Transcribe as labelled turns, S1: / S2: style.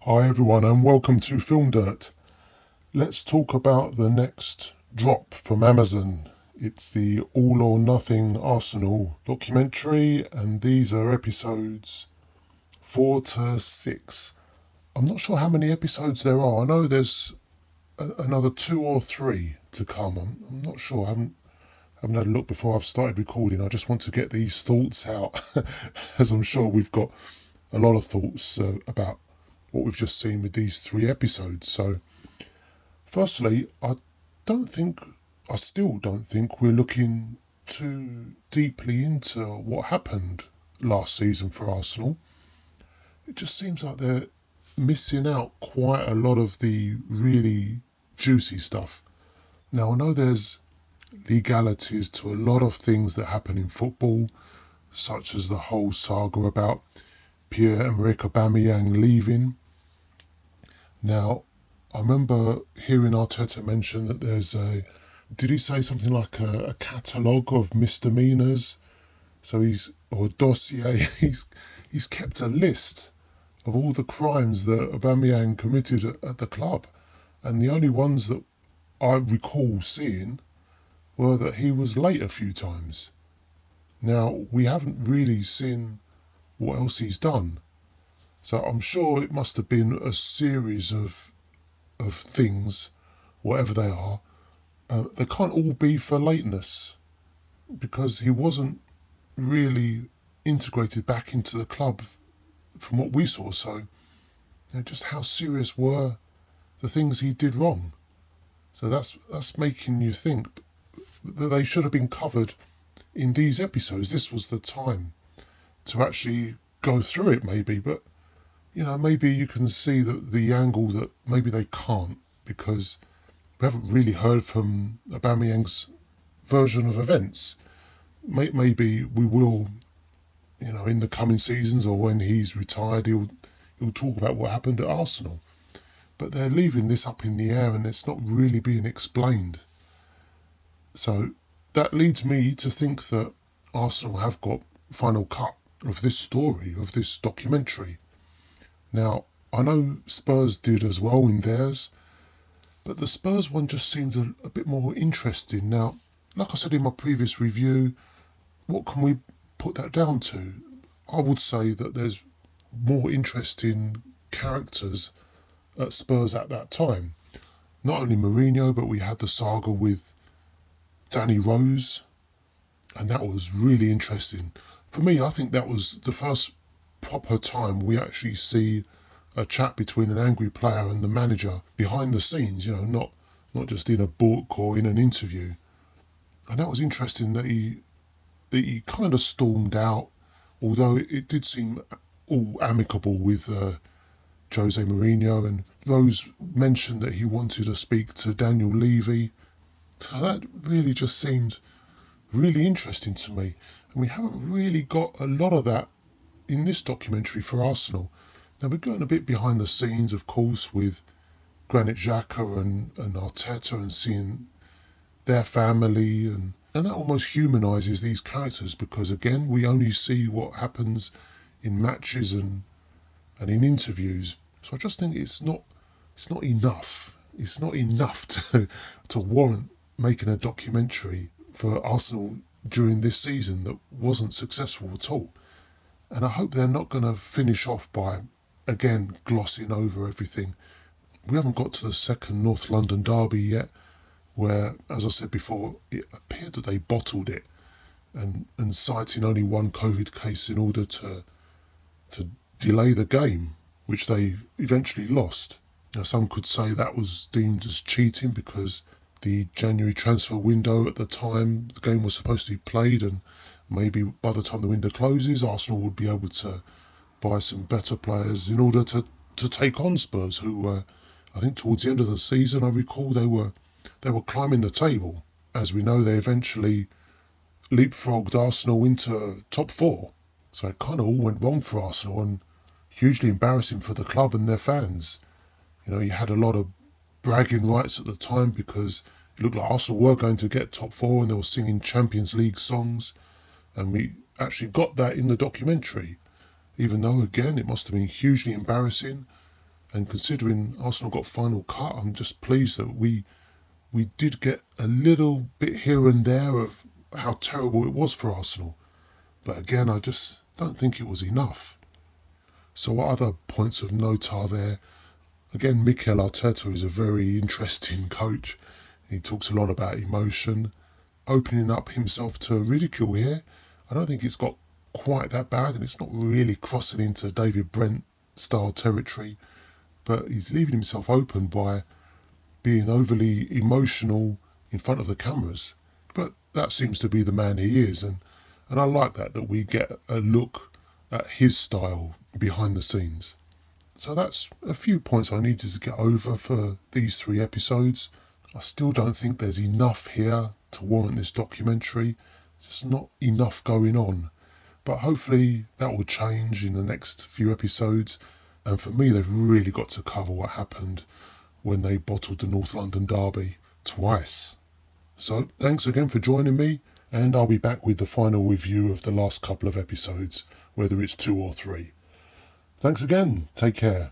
S1: Hi everyone and welcome to Film Dirt. Let's talk about the next drop from Amazon. It's the All or Nothing Arsenal documentary and these are episodes 4 to 6. I'm not sure how many episodes there are. I know there's another 2 or 3 to come. I'm not sure. I haven't had a look before I've started recording. I just want to get these thoughts out as I'm sure we've got a lot of thoughts about what we've just seen with these 3 episodes. So firstly, I still don't think we're looking too deeply into what happened last season for Arsenal. It just seems like they're missing out quite a lot of the really juicy stuff. Now, I know there's legalities to a lot of things that happen in football, such as the whole saga about Pierre-Emerick Aubameyang leaving. Now, I remember hearing Arteta mention that did he say something like a catalogue of misdemeanours? So or a dossier, he's kept a list of all the crimes that Aubameyang committed at the club. And the only ones that I recall seeing were that he was late a few times. Now, we haven't really seen what else he's done. So I'm sure it must have been a series of things, whatever they are. They can't all be for lateness because he wasn't really integrated back into the club from what we saw. So just how serious were the things he did wrong? So that's making you think that they should have been covered in these episodes. This was the time to actually go through it maybe, but maybe you can see that the angle that maybe they can't because we haven't really heard from Aubameyang's version of events. Maybe we will, in the coming seasons or when he's retired, he'll talk about what happened at Arsenal. But they're leaving this up in the air and it's not really being explained. So that leads me to think that Arsenal have got final cut of this story, of this documentary. Now, I know Spurs did as well in theirs, but the Spurs one just seemed a bit more interesting. Now, like I said in my previous review, what can we put that down to? I would say that there's more interesting characters at Spurs at that time. Not only Mourinho, but we had the saga with Danny Rose, and that was really interesting. For me, I think that was the first proper time we actually see a chat between an angry player and the manager behind the scenes, not just in a book or in an interview. And that was interesting that he kind of stormed out, although it did seem all amicable with Jose Mourinho, and Rose mentioned that he wanted to speak to Daniel Levy. So that really just seemed really interesting to me. And we haven't really got a lot of that in this documentary for Arsenal. Now, we're going a bit behind the scenes, of course, with Granit Xhaka and Arteta and seeing their family, and that almost humanises these characters because, again, we only see what happens in matches and in interviews. So I just think it's not enough. It's not enough to warrant making a documentary for Arsenal during this season that wasn't successful at all. And I hope they're not going to finish off by, again, glossing over everything. We haven't got to the second North London derby yet, where, as I said before, it appeared that they bottled it and citing only one COVID case in order to delay the game, which they eventually lost. Now, some could say that was deemed as cheating because the January transfer window at the time, the game was supposed to be played, and maybe by the time the window closes, Arsenal would be able to buy some better players in order to take on Spurs, who were, I think towards the end of the season, I recall they were climbing the table. As we know, they eventually leapfrogged Arsenal into top 4. So it kind of all went wrong for Arsenal and hugely embarrassing for the club and their fans. You had a lot of bragging rights at the time because it looked like Arsenal were going to get top 4 and they were singing Champions League songs. And we actually got that in the documentary, even though, again, it must have been hugely embarrassing. And considering Arsenal got final cut, I'm just pleased that we did get a little bit here and there of how terrible it was for Arsenal. But again, I just don't think it was enough. So what other points of note are there? Again, Mikel Arteta is a very interesting coach. He talks a lot about emotion, opening up himself to ridicule here. I don't think it's got quite that bad, and it's not really crossing into David Brent style territory, but he's leaving himself open by being overly emotional in front of the cameras. But that seems to be the man he is, and I like that we get a look at his style behind the scenes. So that's a few points I needed to get over for these 3 episodes. I still don't think there's enough here to warrant this documentary. There's just not enough going on. But hopefully that will change in the next few episodes. And for me, they've really got to cover what happened when they bottled the North London derby twice. So thanks again for joining me, and I'll be back with the final review of the last couple of episodes, whether it's 2 or 3. Thanks again. Take care.